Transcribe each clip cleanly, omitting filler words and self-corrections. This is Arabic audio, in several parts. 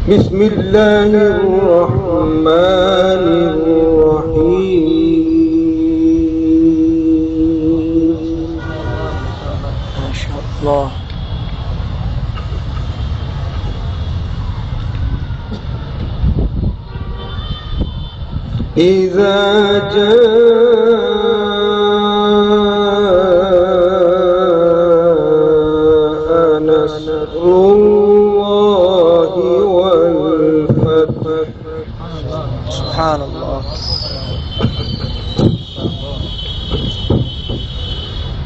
بسم الله الرحمن الرحيم. ما شاء الله. إذا جاء نصر الله والفتح. سبحان الله.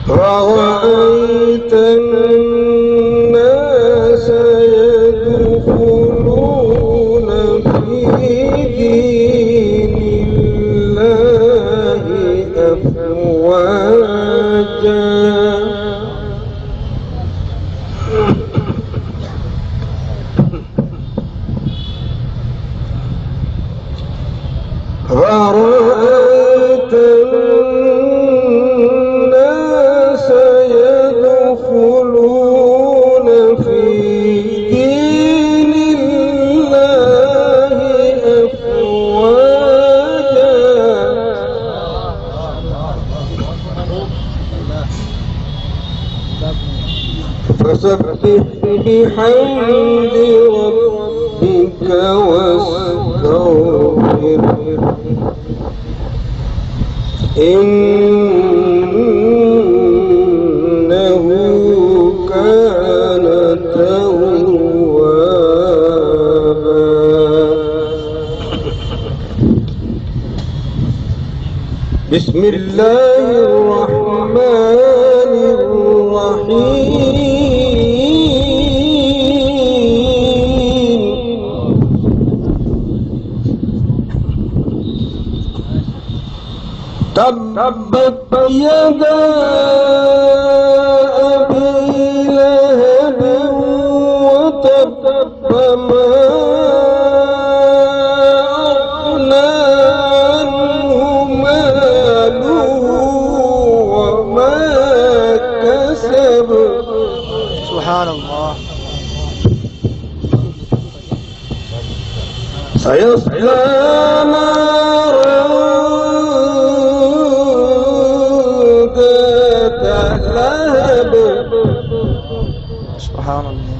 رأيت الناس يدخلون في دين الله أفواجا. رأيت الناس يدخلون في دين الله أفواجا. فسبح بحمد ربك واستغفره إنه كان توابا. بسم الله الرحمن الرحيم. تبت يدا أبي لهب وتب ما أغنى عنه ماله وما كسب. سبحان الله. سيصلى نارا ذات لهب. سبحان الله.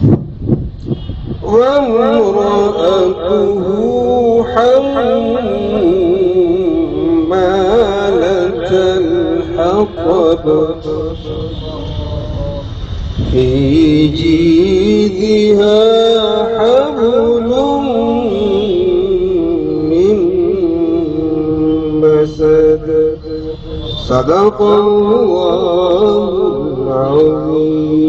وامرأته حمالة الحطب في جيدها حبل من مسد. صدق الله العظيم.